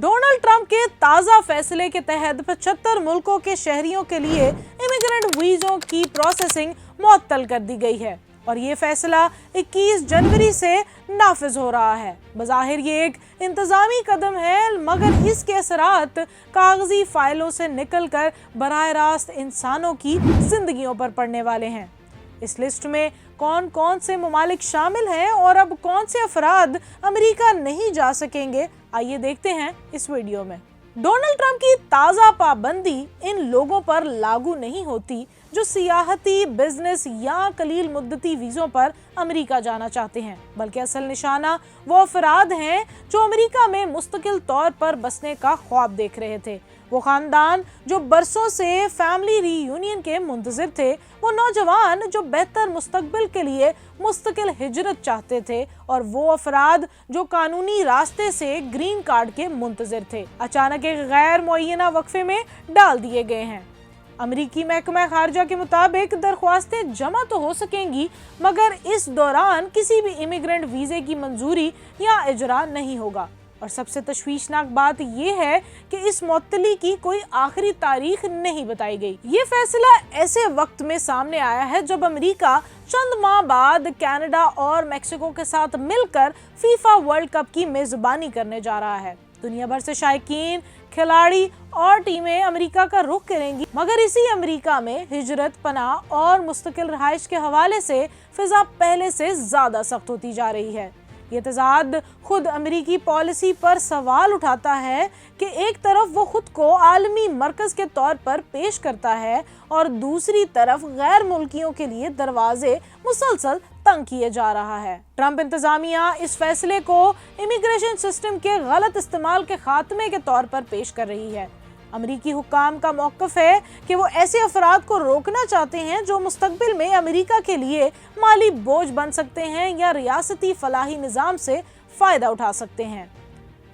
Donald Trump के ताज़ा फैसले के तहत 75 मुल्कों के शहरियों के लिए इमिग्रेंट वीज़ों की प्रोसेसिंग मुअत्तल कर दी गई है और ये फैसला 21 जनवरी से नाफिज हो रहा है। बज़ाहिर ये एक इंतज़ामी कदम है, मगर इसके असरात कागजी फाइलों से निकलकर बराह रास्त इंसानों की जिंदगियों पर पड़ने वाले हैं। इस लिस्ट में कौन कौन से ममालिक शामिल हैं और अब कौन से अफराद अमेरिका नहीं जा सकेंगे, आइए देखते हैं इस वीडियो में। डोनाल्ड ट्रंप की ताज़ा पाबंदी इन लोगों पर लागू नहीं होती जो सियाहती, बिजनेस या कलील मुद्दती वीज़ों पर अमेरिका जाना चाहते हैं, बल्कि असल निशाना वो अफराद हैं जो अमेरिका में मुस्तकिल तौर पर बसने का ख्वाब देख रहे थे, वो खानदान जो बरसों से फैमिली रीयूनियन के मुंतज़िर थे, वो नौजवान जो बेहतर मुस्तकबिल के लिए मुस्तकिल हिजरत चाहते थे और वो अफराद जो कानूनी रास्ते से ग्रीन कार्ड के मुंतज़िर थे, अचानक एक गैर मुअय्यना वक्फे में डाल दिए गए हैं। अमरीकी महकमा खारजा के मुताबिक दरख्वास्तें जमा तो हो सकेंगी, मगर इस दौरान किसी भी इमिग्रेंट वीज़े की मंजूरी या इजरा नहीं होगा। और सबसे तशवीशनाक बात यह है कि इस मुअत्तली की कोई आखिरी तारीख नहीं बताई गई। ये फैसला ऐसे वक्त में सामने आया है जब अमेरिका चंद माह बाद कनाडा और मेक्सिको के साथ मिलकर फीफा वर्ल्ड कप की मेजबानी करने जा रहा है। दुनिया भर से शायकीन, खिलाड़ी और टीमें अमेरिका का रुख करेंगी, मगर इसी अमेरिका में हिजरत, पनाह और मुस्तकिल रहाइश के हवाले से फिजा पहले से ज्यादा सख्त होती जा रही है। ये तजाद खुद अमेरिकी पॉलिसी पर सवाल उठाता है कि एक तरफ वो खुद को आलमी मरकज के तौर पर पेश करता है और दूसरी तरफ गैर मुल्कियों के लिए दरवाजे मुसलसल तंग किए जा रहा है। ट्रंप इंतजामिया इस फैसले को इमिग्रेशन सिस्टम के गलत इस्तेमाल के खात्मे के तौर पर पेश कर रही है। अमेरिकी हुक्काम का मौक़िफ़ है कि वो ऐसे अफराद को रोकना चाहते हैं जो मुस्तकबिल में अमेरिका के लिए माली बोझ बन सकते हैं या रियासती फलाही निज़ाम से फ़ायदा उठा सकते हैं।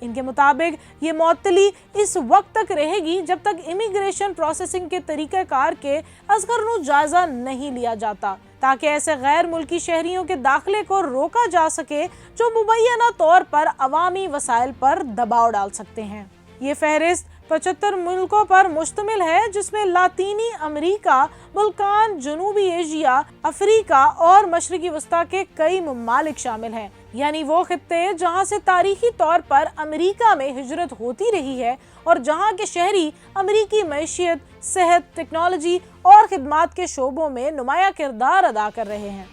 इनके मुताबिक ये मुअत्तली इस वक्त तक रहेगी जब तक इमिग्रेशन प्रोसेसिंग के तरीक़ाकार के असगरनु जायज़ा नहीं लिया जाता, ताकि ऐसे गैर मुल्की शहरियों के दाखिले को रोका जा सके जो मुबैना तौर पर अवामी वसाइल पर दबाव डाल सकते हैं। ये फहरिस्त 75 मुल्कों पर मुश्तमिल है, जिसमें लातीनी अमेरिका, बल्कान, जनूबी एशिया, अफ्रीका और मशरकी वस्ता के कई ममालिक शामिल हैं। यानी वो खित्ते जहाँ से तारीखी तौर पर अमेरिका में हिजरत होती रही है और जहाँ के शहरी अमेरिकी मईशियत, सेहत, टेक्नोलॉजी और खिदमात के शोबों में नुमाया किरदार अदा कर रहे हैं।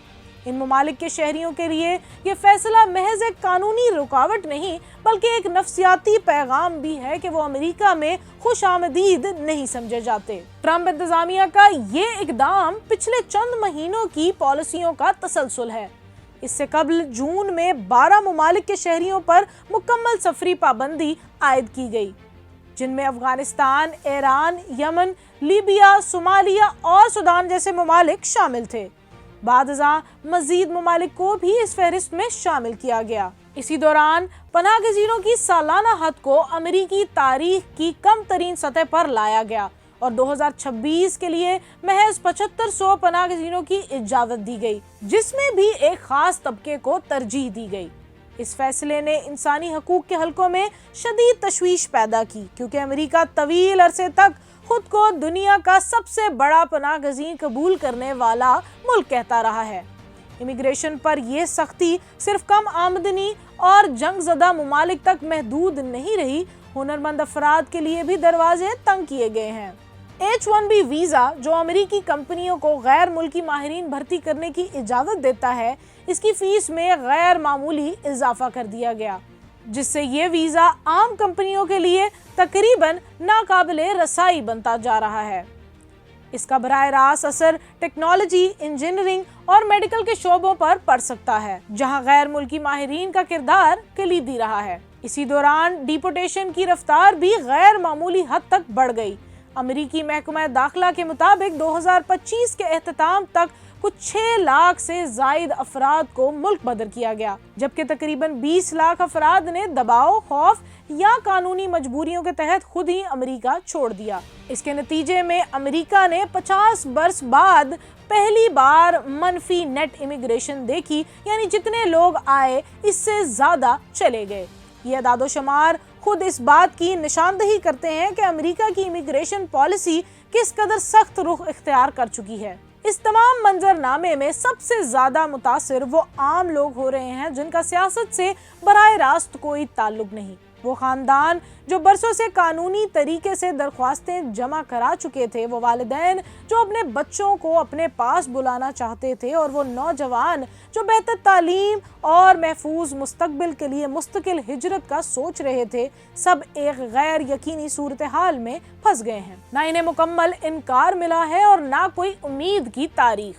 इन ममालिक के शहरियों के लिए ये फैसला महज एक कानूनी रुकावट नहीं, बल्कि एक नफ्सियाती पैगाम भी है कि वो अमेरिका में खुशामदीद नहीं समझे जाते। ट्रंप इंतजामिया का ये इकदाम पिछले चंद महीनों की पॉलिसियों का तसलसल है। इससे कबल जून में 12 ममालिक के शहरियों पर मुकम्मल सफरी पाबंदी आयद की गई, जिनमें Afghanistan, Iran, Yemen, Libya, Somalia और सूडान जैसे ममालिक शामिल थे। बादशाह मजीद ममालिक को भी इस फहरिस्त में शामिल किया गया। इसी दौरान पनाह गजीरों की सालाना हद को अमेरिकी तारीख की कम तरीन सतह पर लाया गया और 2026 के लिए महज 7500 पनाह गजीरों की इजाजत दी गई, जिसमें भी एक खास तबके को तरजीह दी गई। इस फैसले ने इंसानी हकूक के हलकों में शदीद तशवीश पैदा की, क्योंकि अमेरिका तवील अरसे तक खुद को दुनिया का सबसे बड़ा पनाह गजीर कबूल करने वाला मुल्क कहता रहा है। इमिग्रेशन पर यह सख्ती सिर्फ कम आमदनी और जंगज़दा ममालिक तक महदूद नहीं रही, हुनरमंद अफराद के लिए भी दरवाजे तंग किए गए हैं। H-1B वीज़ा जो अमेरिकी कंपनियों को गैर मुल्की माहिरीन भर्ती करने की इजाज़त देता है, इसकी फीस में गैर मामूली इजाफा कर दिया गया, जिससे ये वीज़ा आम कंपनियों के लिए तकरीबन नाकाबिले रसाई बनता जा रहा है। इसका बराह रास्त असर टेक्नोलॉजी, इंजीनियरिंग और मेडिकल के शोबों पर पड़ सकता है, जहां गैर मुल्की माहिरीन का किरदार कलीदी रहा है। इसी दौरान डिपोर्टेशन की रफ्तार भी गैर मामूली हद तक बढ़ गई। अमेरिकी महकमा दाखिला के मुताबिक 2025 के एहतताम तक कुछ 6 लाख से जायद अफराद को मुल्क बदर किया गया, जबकि तकरीबन 20 लाख अफराद ने दबाव, खौफ या कानूनी मजबूरियों के तहत खुद ही अमेरिका छोड़ दिया। इसके नतीजे में अमेरिका ने 50 बरस बाद पहली बार मनफी नेट इमिग्रेशन देखी, यानी जितने लोग आए इससे ज्यादा चले गए। ये अदादो शुमार खुद इस बात की निशानदही करते हैं कि अमेरिका की इमिग्रेशन पॉलिसी किस कदर सख्त रुख इख्तियार कर चुकी है। इस तमाम मंजरनामे में सबसे ज्यादा मुतासिर वो आम लोग हो रहे हैं जिनका सियासत से बराह रास्त कोई ताल्लुक नहीं। वो खानदान जो बरसों से कानूनी तरीके से दरख्वास्तें जमा करा चुके थे, वो वालिदैन जो अपने बच्चों को अपने पास बुलाना चाहते थे, और वो नौजवान जो बेहतर तालीम और महफूज मुस्तकबिल के लिए मुस्तकिल हिजरत का सोच रहे थे, सब एक गैर यकीनी सूरत हाल में फंस गए हैं। ना इन्हें मुकम्मल इनकार मिला है और ना कोई उम्मीद की तारीख।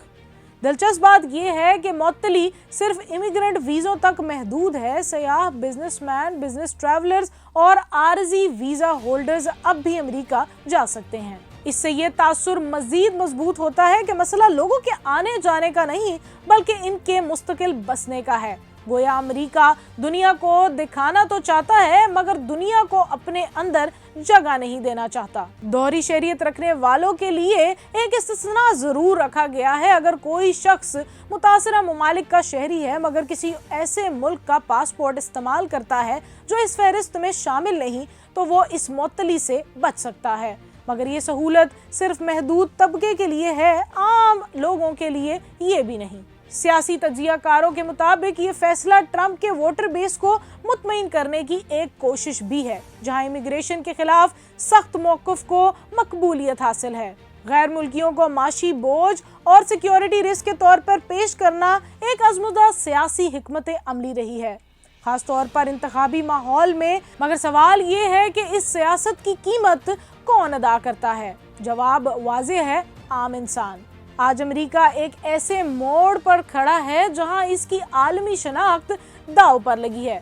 दिलचस्प बात यह है कि मुअत्तली सिर्फ इमिग्रेंट वीज़ों तक महदूद है। सयाह, बिजनेसमैन, बिजनेस ट्रैवलर्स और आरजी वीज़ा होल्डर्स अब भी अमेरिका जा सकते हैं। इससे ये तासुर मजीद मजबूत होता है कि मसला लोगों के आने जाने का नहीं बल्कि इनके मुस्तकिल बसने का है। गोया अमेरिका दुनिया को दिखाना तो चाहता है मगर दुनिया को अपने अंदर जगह नहीं देना चाहता। दोहरी शहरियत रखने वालों के लिए एक इस्तिस्ना जरूर रखा गया है। अगर कोई शख्स मुतासरा ममालिक का शहरी है मगर किसी ऐसे मुल्क का पासपोर्ट इस्तेमाल करता है जो इस फहरिस्त में शामिल नहीं, तो वो इस मुअत्तली से बच सकता है। मगर ये सहूलत सिर्फ महदूद तबके के लिए है, आम लोगों के लिए ये भी नहीं। सियासी तज्जियाकारों के मुताबिक ये फैसला ट्रंप के वोटर बेस को मुतमईन करने की एक कोशिश भी है, जहां इमिग्रेशन के खिलाफ सख्त मौक़िफ़ को मकबूलियत हासिल है। गैर मुल्कियों को माशी बोझ और सिक्योरिटी रिस्क के तौर पर पेश करना एक अज़मुदा सियासी हिकमत अमली रही है, खास तौर पर इंतखाबी माहौल में। मगर सवाल ये है कि इस सियासत की कीमत कौन अदा करता है? जवाब वाज़ेह है, आम इंसान। आज अमेरिका एक ऐसे मोड़ पर खड़ा है जहां इसकी आलमी शनाख्त दांव पर लगी है।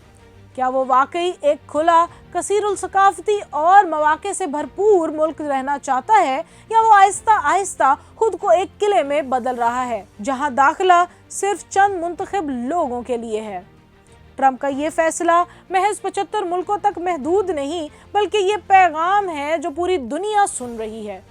क्या वो वाकई एक खुला, कसीरुल सकाफती और मौके से भरपूर मुल्क रहना चाहता है, या वो आहिस्ता आहिस्ता खुद को एक किले में बदल रहा है जहां दाखिला सिर्फ चंद मुंतखब लोगों के लिए है? ट्रंप का ये फैसला महज 75 मुल्कों तक महदूद नहीं बल्कि ये पैगाम है जो पूरी दुनिया सुन रही है।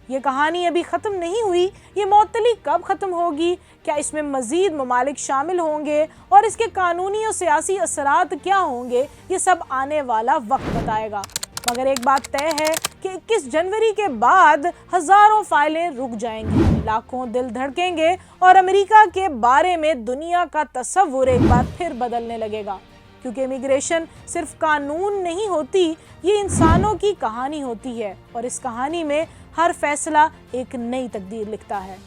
ये कहानी अभी ख़त्म नहीं हुई। ये मुअत्तली कब ख़त्म होगी? क्या इसमें मज़ीद ममालिक शामिल होंगे और इसके कानूनी और सियासी असरात क्या होंगे? ये सब आने वाला वक्त बताएगा। मगर एक बात तय है कि 21 जनवरी के बाद हज़ारों फाइलें रुक जाएंगी, लाखों दिल धड़केंगे और अमेरिका के बारे में दुनिया का तस्वुर एक बार फिर बदलने लगेगा। क्योंकि इमिग्रेशन सिर्फ कानून नहीं होती, ये इंसानों की कहानी होती है, और इस कहानी में हर फैसला एक नई तकदीर लिखता है।